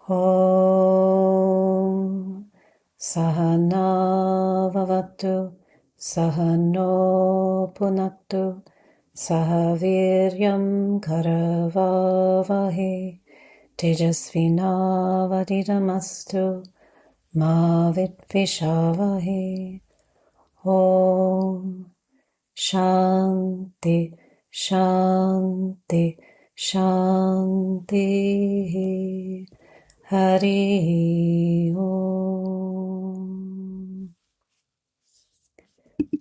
Om Sahana Vavatu Sahano Punaktu Sahaviryam Karavavahe Tejasvinavadidamastu Ma Vidvishavahe. Om Shanti Shanti Shanti. Hari Om.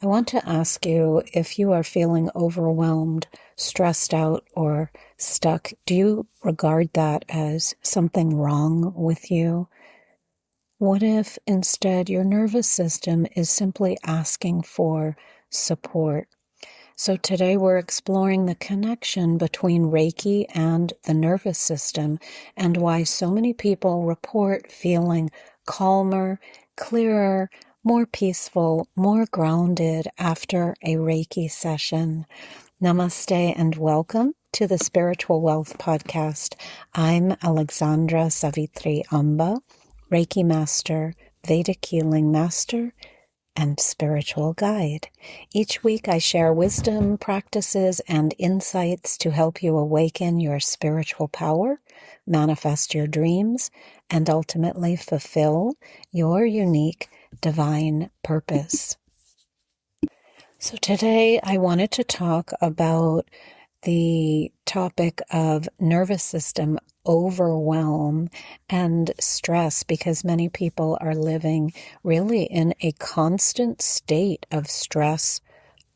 I want to ask you, if you are feeling overwhelmed, stressed out, or stuck, do you regard that as something wrong with you? What if instead your nervous system is simply asking for support? So today we're exploring the connection between Reiki and the nervous system, and why so many people report feeling calmer, clearer, more peaceful, more grounded after a Reiki session. Namaste and welcome to the Spiritual Wealth Podcast. I'm Alexandra Savithri Amba, Reiki Master, Vedic Healing Master, and spiritual guide. Each week I share wisdom, practices, and insights to help you awaken your spiritual power, manifest your dreams, and ultimately fulfill your unique divine purpose. So today I wanted to talk about the topic of nervous system overwhelm and stress, because many people are living really in a constant state of stress,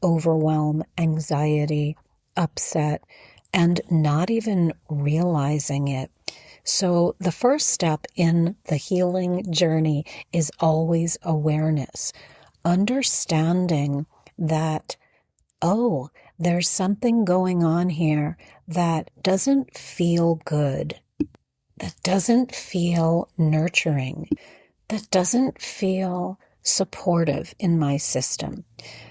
overwhelm, anxiety, upset, and not even realizing it. So the first step in the healing journey is always awareness, understanding that, oh, there's something going on here that doesn't feel good, that doesn't feel nurturing, that doesn't feel supportive in my system.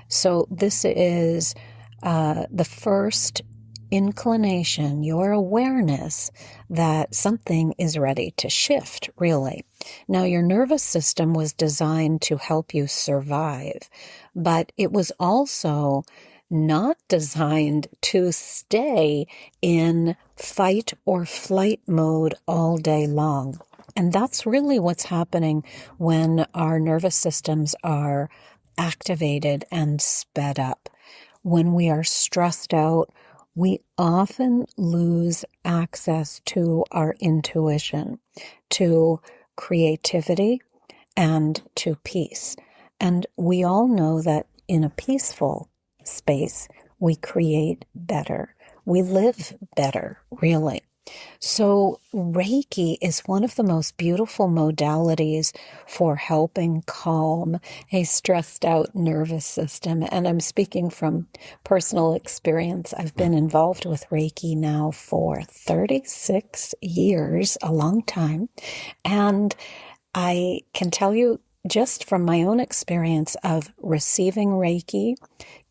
So this is the first inclination, your awareness that something is ready to shift, really. Now, your nervous system was designed to help you survive, but it was also not designed to stay in fight or flight mode all day long. And that's really what's happening when our nervous systems are activated and sped up. When we are stressed out, we often lose access to our intuition, to creativity, and to peace. And we all know that in a peaceful space, we create better. We live better, really. So Reiki is one of the most beautiful modalities for helping calm a stressed out nervous system. And I'm speaking from personal experience. I've been involved with Reiki now for 36 years, a long time. And I can tell you just from my own experience of receiving Reiki,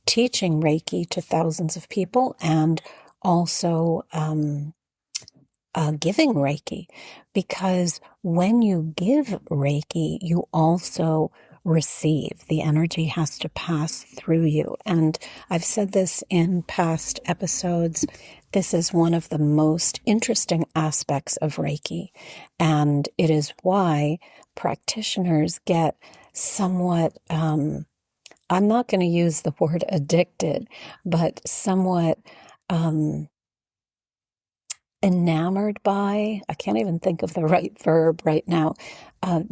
teaching Reiki to thousands of people, and also giving Reiki, because when you give Reiki, you also receive. The energy has to pass through you. And I've said this in past episodes. This is one of the most interesting aspects of Reiki. And it is why practitioners get somewhat, I'm not going to use the word addicted, but somewhat enamored by, I can't even think of the right verb right now,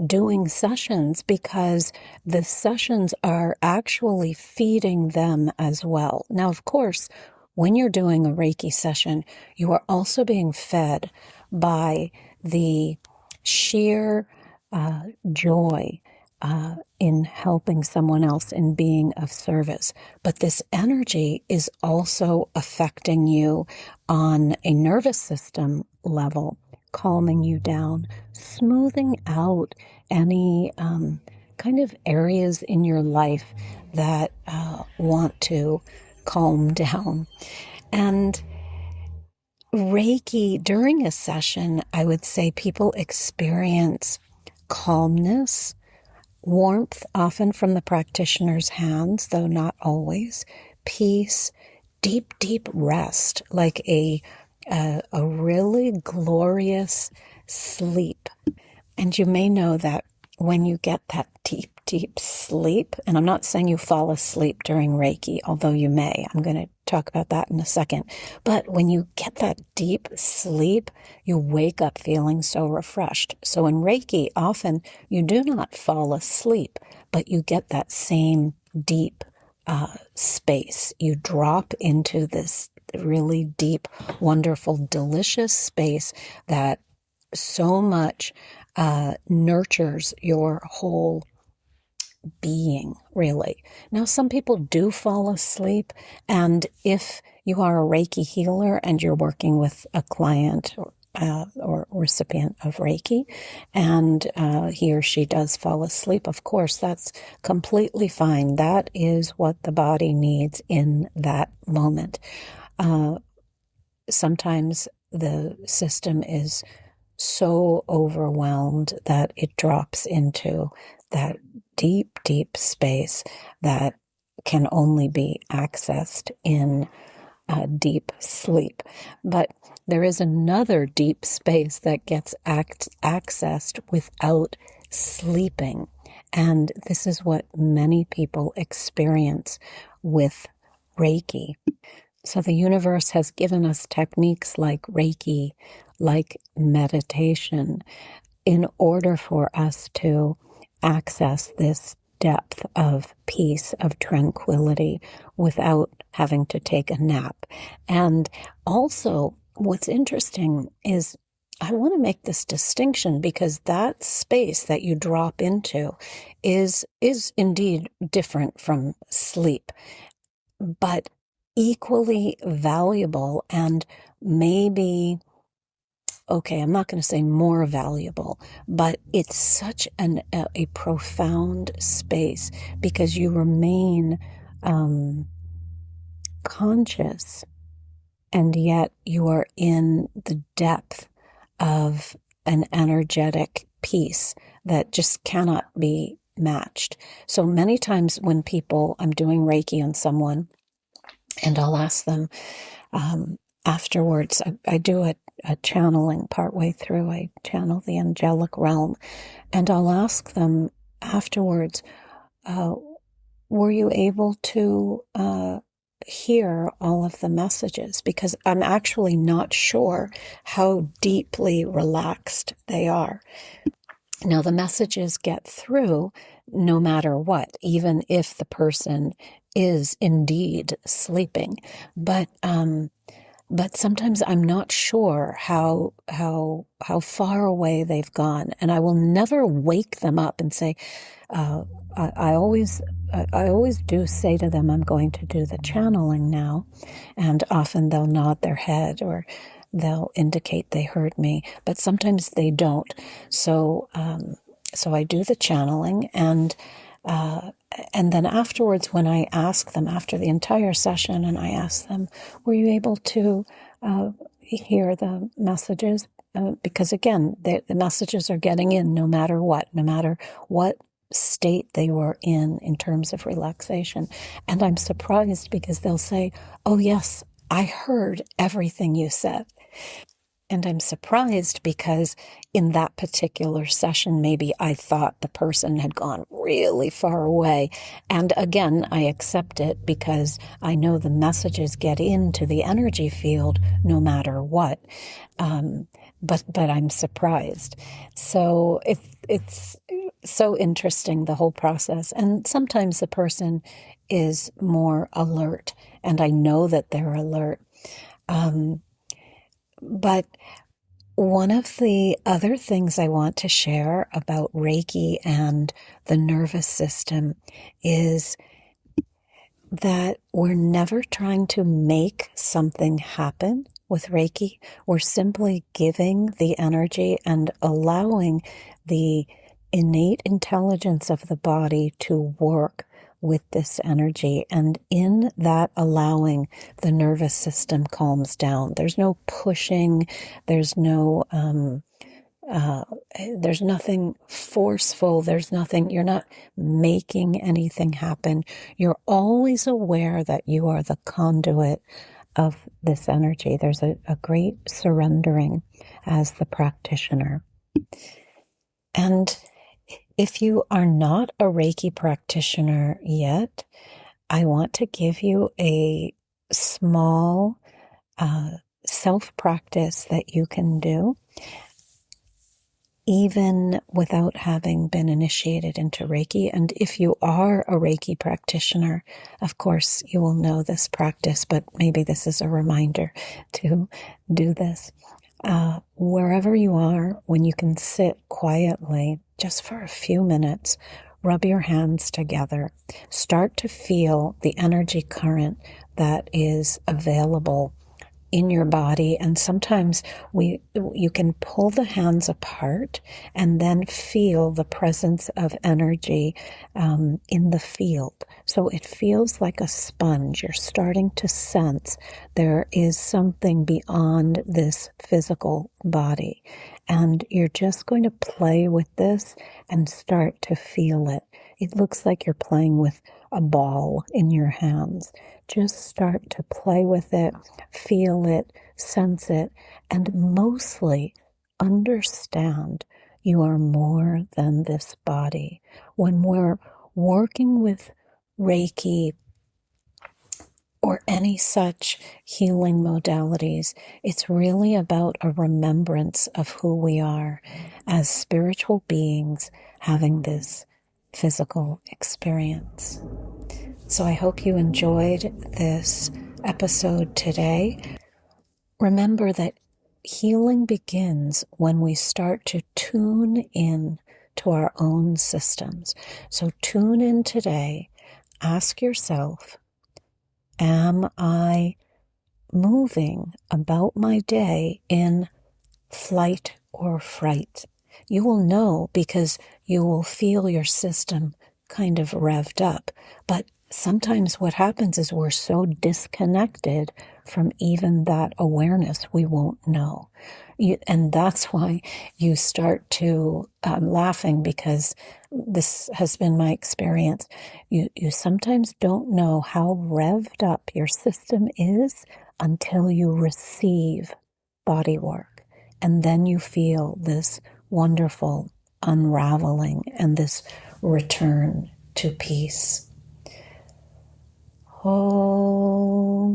doing sessions, because the sessions are actually feeding them as well. Now, of course, when you're doing a Reiki session, you are also being fed by the sheer joy in helping someone else, in being of service. But this energy is also affecting you on a nervous system level, calming you down, smoothing out any kind of areas in your life that want to calm down. And Reiki, during a session, I would say people experience calmness, warmth, often from the practitioner's hands, though not always, peace, deep, deep rest, like a really glorious sleep. And you may know that when you get that deep, deep sleep, and I'm not saying you fall asleep during Reiki, although you may. I'm going to talk about that in a second. But when you get that deep sleep, you wake up feeling so refreshed. So in Reiki, often you do not fall asleep, but you get that same deep space. You drop into this really deep, wonderful, delicious space that so much nurtures your whole being, really. Now, some people do fall asleep, and if you are a Reiki healer and you're working with a client or recipient of Reiki, and he or she does fall asleep, of course, that's completely fine. That is what the body needs in that moment. Sometimes the system is so overwhelmed that it drops into that deep, deep space that can only be accessed in deep sleep. But there is another deep space that gets accessed without sleeping. And this is what many people experience with Reiki. So the universe has given us techniques like Reiki, like meditation, in order for us to access this depth of peace, of tranquility, without having to take a nap. And also, what's interesting is I want to make this distinction, because that space that you drop into is indeed different from sleep, but equally valuable, and maybe, okay, I'm not going to say more valuable, but it's such a profound space, because you remain conscious, and yet you are in the depth of an energetic peace that just cannot be matched. So many times when I'm doing Reiki on someone, and I'll ask them afterwards, I do a channeling partway through. I channel the angelic realm, and I'll ask them afterwards, were you able to hear all of the messages? Because I'm actually not sure how deeply relaxed they are. Now, the messages get through no matter what, even if the person is indeed sleeping. But sometimes I'm not sure how far away they've gone, and I will never wake them up and say. I always do say to them, I'm going to do the channeling now, and often they'll nod their head or they'll indicate they heard me, but sometimes they don't. So I do the channeling, and then afterwards, when I ask them after the entire session, and I ask them, were you able to hear the messages? Because again, the messages are getting in no matter what state they were in terms of relaxation. And I'm surprised, because they'll say, oh yes, I heard everything you said. And I'm surprised because in that particular session, maybe I thought the person had gone really far away. And again, I accept it because I know the messages get into the energy field no matter what. But I'm surprised. So it's so interesting, the whole process. And sometimes the person is more alert, and I know that they're alert. But one of the other things I want to share about Reiki and the nervous system is that we're never trying to make something happen with Reiki. We're simply giving the energy and allowing the innate intelligence of the body to work with this energy. And in that allowing, the nervous system calms down. There's no pushing. There's no, there's nothing forceful. There's nothing, you're not making anything happen. You're always aware that you are the conduit of this energy. There's a great surrendering as the practitioner. And if you are not a Reiki practitioner yet, I want to give you a small self-practice that you can do, even without having been initiated into Reiki. And if you are a Reiki practitioner, of course, you will know this practice, but maybe this is a reminder to do this. Wherever you are, when you can sit quietly, just for a few minutes, rub your hands together. Start to feel the energy current that is available in your body. And sometimes you can pull the hands apart and then feel the presence of energy in the field. So it feels like a sponge. You're starting to sense there is something beyond this physical body. And you're just going to play with this and start to feel it. It looks like you're playing with a ball in your hands. Just start to play with it, feel it, sense it, and mostly understand you are more than this body. When we're working with Reiki or any such healing modalities, it's really about a remembrance of who we are as spiritual beings having this physical experience. So I hope you enjoyed this episode today. Remember that healing begins when we start to tune in to our own systems. So tune in today. Ask yourself, am I moving about my day in flight or fright? You will know because you will feel your system kind of revved up. But sometimes what happens is we're so disconnected from even that awareness, we won't know. And that's why you start to laughing, because this has been my experience. You sometimes don't know how revved up your system is until you receive body work. And then you feel this wonderful unraveling and this return to peace. Om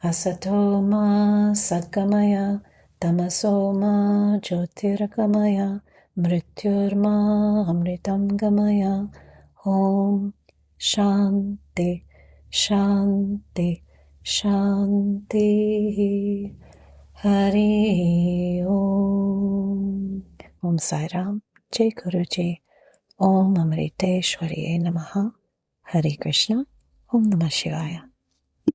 Asatoma Sadgamaya Tamasoma Jyotirgamaya Mrityurma Amritam Gamaya. Om Shanti Shanti Shanti. Hari Om. Om Sai Ram. Jai Guruji. Om Amriteshwariye Namaha. Hare Krishna. Om Namah Shivaya.